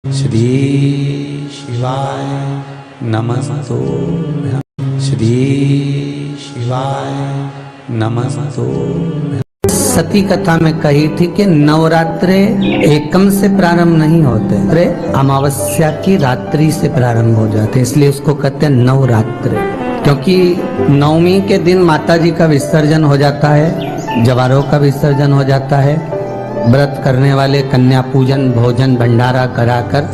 श्री शिवाय नमस्तुभ्यं। श्री शिवाय नमस्तुभ्यं। सती कथा में कही थी कि नवरात्रे एकम से प्रारंभ नहीं होते, अमावस्या की रात्रि से प्रारंभ हो जाते, इसलिए उसको कहते हैं नवरात्रे। क्योंकि नवमी के दिन माता जी का विसर्जन हो जाता है, जवारों का विसर्जन हो जाता है, व्रत करने वाले कन्या पूजन भोजन भंडारा कराकर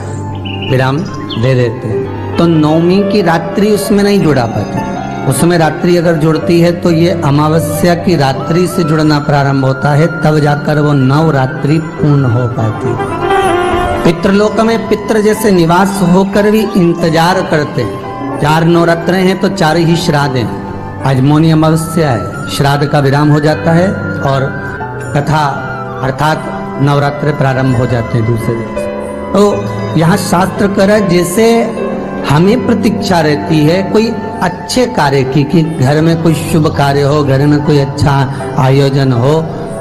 विराम दे देते हैं। तो नवमी की रात्रि उसमें नहीं जुड़ा पाती, उसमें रात्रि अगर जुड़ती है तो ये अमावस्या की रात्रि से जुड़ना प्रारंभ होता है, तब जाकर वो नवरात्रि पूर्ण हो पाती है। पितृलोक में पितृ जैसे निवास होकर भी इंतजार करते हैं। 4 नवरात्रे हैं तो 4 ही श्राद्ध हैं। आज मौनी अमावस्या है, श्राद्ध का विराम हो जाता है और कथा अर्थात नवरात्रे प्रारंभ हो जाते हैं दूसरे दिन। तो यहाँ शास्त्र कह रहा है जैसे हमें प्रतीक्षा रहती है कोई अच्छे कार्य की, कि घर में कोई शुभ कार्य हो, घर में कोई अच्छा आयोजन हो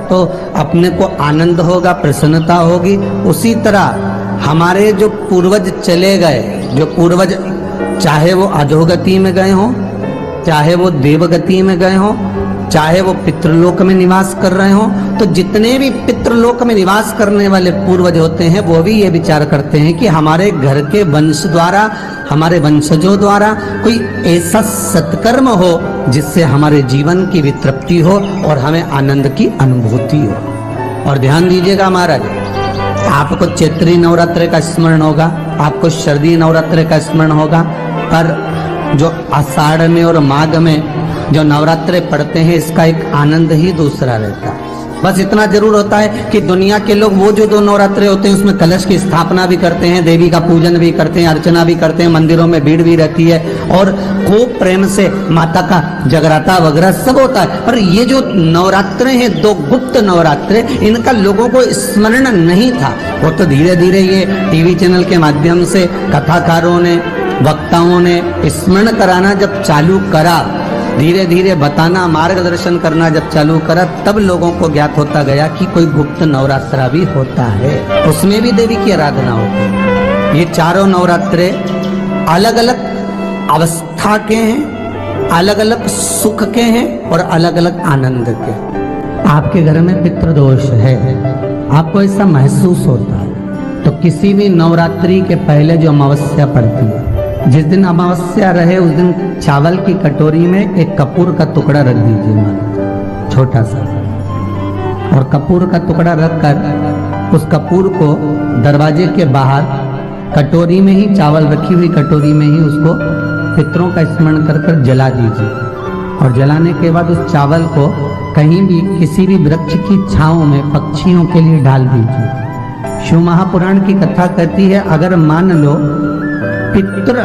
तो अपने को आनंद होगा, प्रसन्नता होगी। उसी तरह हमारे जो पूर्वज चले गए, जो पूर्वज चाहे वो अधोगति में गए हों, चाहे वो देवगति में गए हों, चाहे वो पितृलोक में निवास कर रहे हों, तो जितने भी पितृलोक में निवास करने वाले पूर्वज होते हैं वो भी ये विचार करते हैं कि हमारे घर के वंश द्वारा, हमारे वंशजों द्वारा कोई ऐसा सत्कर्म हो जिससे हमारे जीवन की वितृप्ति हो और हमें आनंद की अनुभूति हो। और ध्यान दीजिएगा महाराज, आपको चैत्री नवरात्रि का स्मरण होगा, आपको शरदी नवरात्रि का स्मरण होगा, पर जो आषाढ़ में और माघ में जो नवरात्रे पढ़ते हैं इसका एक आनंद ही दूसरा रहता है। बस इतना जरूर होता है कि दुनिया के लोग वो जो 2 नवरात्रे होते हैं उसमें कलश की स्थापना भी करते हैं, देवी का पूजन भी करते हैं, अर्चना भी करते हैं, मंदिरों में भीड़ भी रहती है और खूब प्रेम से माता का जगराता वगैरह सब होता है। पर ये जो नवरात्रे हैं 2 गुप्त नवरात्रे, इनका लोगों को स्मरण नहीं था। वो तो धीरे धीरे ये टीवी चैनल के माध्यम से कथाकारों ने, वक्ताओं ने स्मरण कराना जब चालू करा, धीरे धीरे बताना, मार्गदर्शन करना जब चालू करा, तब लोगों को ज्ञात होता गया कि कोई गुप्त नवरात्रा भी होता है, उसमें भी देवी की आराधना होती है। ये 4 नवरात्रे अलग अलग अवस्था के हैं, अलग अलग सुख के हैं और अलग अलग आनंद के। आपके घर में पितृदोष है, आपको ऐसा महसूस होता है, तो किसी भी नवरात्रि के पहले जो अमावस्या पड़ती है, जिस दिन अमावस्या रहे उस दिन चावल की कटोरी में एक कपूर का टुकड़ा रख दीजिए, छोटा सा, और कपूर का टुकड़ा रखकर उस कपूर को दरवाजे के बाहर कटोरी में ही, चावल रखी हुई कटोरी में ही उसको पितरों का स्मरण कर कर जला दीजिए। और जलाने के बाद उस चावल को कहीं भी किसी भी वृक्ष की छांव में पक्षियों के लिए डाल दीजिए। शिव महापुराण की कथा कहती है, अगर मान लो पितृ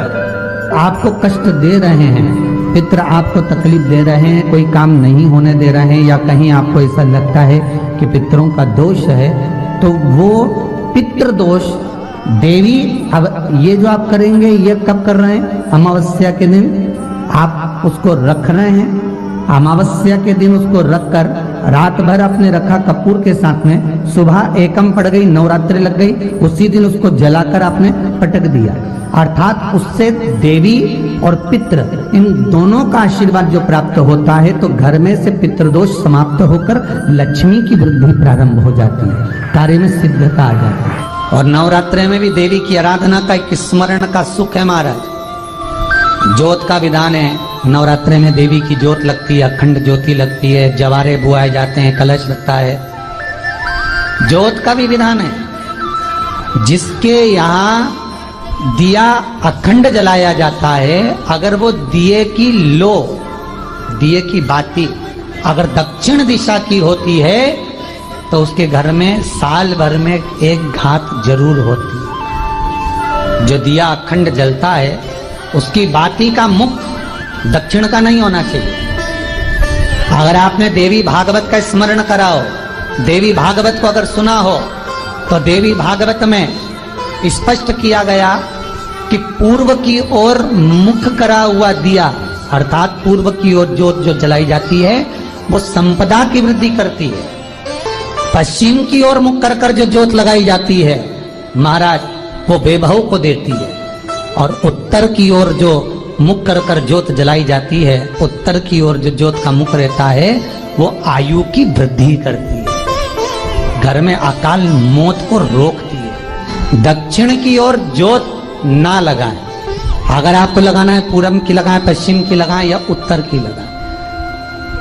आपको कष्ट दे रहे हैं, पितृ आपको तकलीफ दे रहे हैं, कोई काम नहीं होने दे रहे हैं, या कहीं आपको ऐसा लगता है कि पितरों का दोष है, तो वो पितृदोष देवी, अब ये जो आप करेंगे ये कब कर रहे हैं? अमावस्या के दिन आप उसको रख रहे हैं, अमावस्या के दिन उसको रखकर रात भर आपने रखा कपूर के साथ में, सुबह एकम पड़ गई, नवरात्रि लग गई, उसी दिन उसको जलाकर आपने पटक दिया। अर्थात उससे देवी और पितृ इन दोनों का आशीर्वाद जो प्राप्त होता है, तो घर में से पितृदोष समाप्त होकर लक्ष्मी की वृद्धि प्रारंभ हो जाती है, कार्य में सिद्धता आ जाती है। और नवरात्रि में भी देवी की आराधना का एक स्मरण का सुख है महाराज। ज्योत का विधान है, नवरात्रि में देवी की ज्योत लगती है, अखंड ज्योति लगती है, जवारे बुआए जाते हैं, कलश लगता है, ज्योत का भी विधान है। जिसके यहाँ दिया अखंड जलाया जाता है, अगर वो दिए की लो, दिए की बाती अगर दक्षिण दिशा की होती है तो उसके घर में साल भर में एक घात जरूर होती है। जो दिया अखंड जलता है उसकी बाती का मुख दक्षिण का नहीं होना चाहिए। अगर आपने देवी भागवत का स्मरण कराओ, देवी भागवत को अगर सुना हो, तो देवी भागवत में स्पष्ट किया गया कि पूर्व की ओर मुख करा हुआ दिया, अर्थात पूर्व की ओर ज्योत जो जलाई जाती है वो संपदा की वृद्धि करती है। पश्चिम की ओर मुख कर कर जो ज्योत लगाई जाती है महाराज, वो बेभव को देती है। और उत्तर की ओर जो मुख कर कर ज्योत जलाई जाती है, उत्तर की ओर जो ज्योत का मुख रहता है वो आयु की वृद्धि करती है, घर में अकाल मौत को रोकती है। दक्षिण की ओर ज्योत ना लगाएं, अगर आपको लगाना है पूरब की लगाएं, पश्चिम की लगाएं या उत्तर की लगाएं।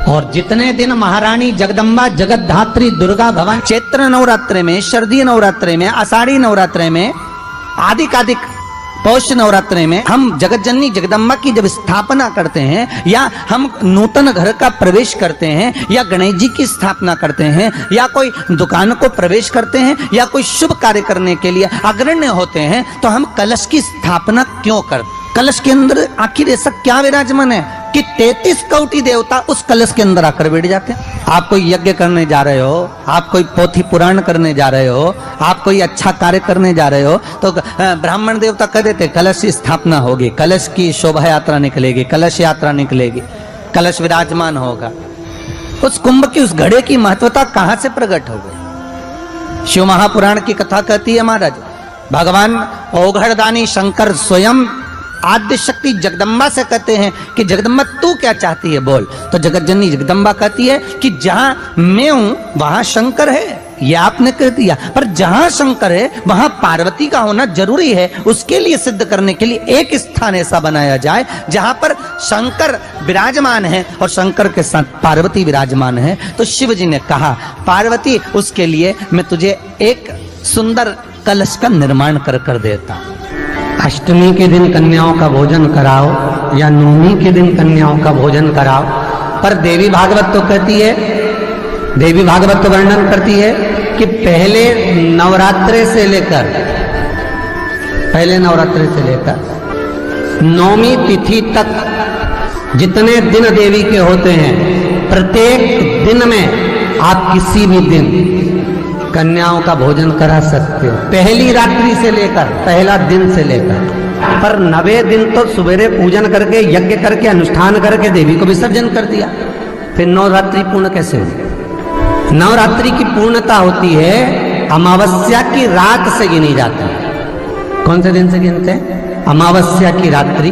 और जितने दिन महारानी जगदम्बा जगतधात्री दुर्गा भवानी चैत्र नवरात्रे में, शरदीय नवरात्रे में, आषाढ़ी नवरात्रे में, आदिक पौष नवरात्रे में हम जगत जननी जगदम्बा की जब स्थापना करते हैं या हम नूतन घर का प्रवेश करते हैं या गणेश जी की स्थापना करते हैं या कोई दुकान को प्रवेश करते हैं या कोई शुभ कार्य करने के लिए अग्रण्य होते हैं, तो हम कलश की स्थापना क्यों करते? कलश के अंदर आखिर ऐसा क्या विराजमान है कि 33 कोटि देवता उस कलश के अंदर आकर बैठ जाते हैं। आप कोई यज्ञ करने जा रहे हो, आप कोई पोथी पुराण करने जा रहे हो, आप कोई अच्छा कार्य करने जा रहे हो, तो ब्राह्मण देवता कह देते कलश की स्थापना होगी, कलश की शोभा यात्रा निकलेगी, कलश यात्रा निकलेगी, कलश विराजमान होगा। उस कुंभ की, उस घड़े की महत्वता कहां से प्रकट हो गई? शिव महापुराण की कथा कहती है महाराज, भगवान औघड़दानी शंकर स्वयं आद्य शक्ति जगदम्बा से कहते हैं कि जगदम्बा तू क्या चाहती है बोल। तो जगत जननी जगदम्बा कहती है कि जहां मैं हूं वहां शंकर है, ये आपने कह दिया, पर जहां शंकर है वहां पार्वती का होना जरूरी है। उसके लिए सिद्ध करने के लिए एक स्थान ऐसा बनाया जाए जहां पर शंकर विराजमान है और शंकर के साथ पार्वती विराजमान है। तो शिव जी ने कहा पार्वती उसके लिए मैं तुझे एक सुंदर कलश का निर्माण कर देता। अष्टमी के दिन कन्याओं का भोजन कराओ या नवमी के दिन कन्याओं का भोजन कराओ, पर देवी भागवत तो कहती है, देवी भागवत तो वर्णन करती है कि पहले नवरात्रे से लेकर नवमी तिथि तक जितने दिन देवी के होते हैं, प्रत्येक दिन में आप किसी भी दिन कन्याओं का भोजन करा सकते हो, पहली रात्रि से लेकर, पहला दिन से लेकर। पर 90 दिन तो सवेरे पूजन करके, यज्ञ करके, अनुष्ठान करके देवी को विसर्जन कर दिया, फिर नवरात्रि पूर्ण कैसे हुई? नवरात्रि की पूर्णता होती है अमावस्या की रात से गिनी जाती है। कौन से दिन से गिनते हैं? अमावस्या की रात्रि,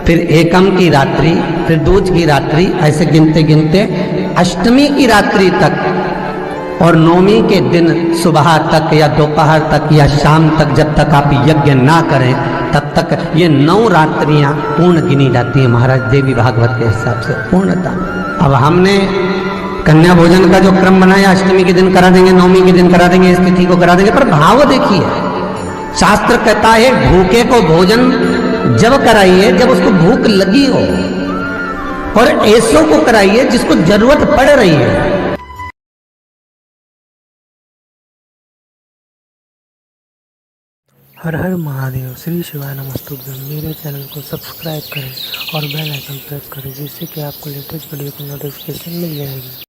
फिर एकम की रात्रि, फिर दूज की रात्रि, ऐसे गिनते गिनते अष्टमी की रात्रि तक और नवमी के दिन सुबह तक या दोपहर तक या शाम तक, जब तक आप यज्ञ ना करें तब तक ये 9 रात्रियां पूर्ण गिनी जाती है महाराज देवी भागवत के हिसाब से पूर्णता। अब हमने कन्या भोजन का जो क्रम बनाया, अष्टमी के दिन करा देंगे, नवमी के दिन करा देंगे, इस तिथि को करा देंगे, पर भाव देखिए, शास्त्र कहता है भूखे को भोजन जब कराइए जब उसको भूख लगी हो, और ऐसों को कराइए जिसको जरूरत पड़ रही है। हर हर महादेव, श्री शिवाय नमस्तुभ्यं। मेरे चैनल को सब्सक्राइब करें और बेल आइकन प्रेस करें, जिससे कि आपको लेटेस्ट वीडियो की नोटिफिकेशन मिल जाएगी।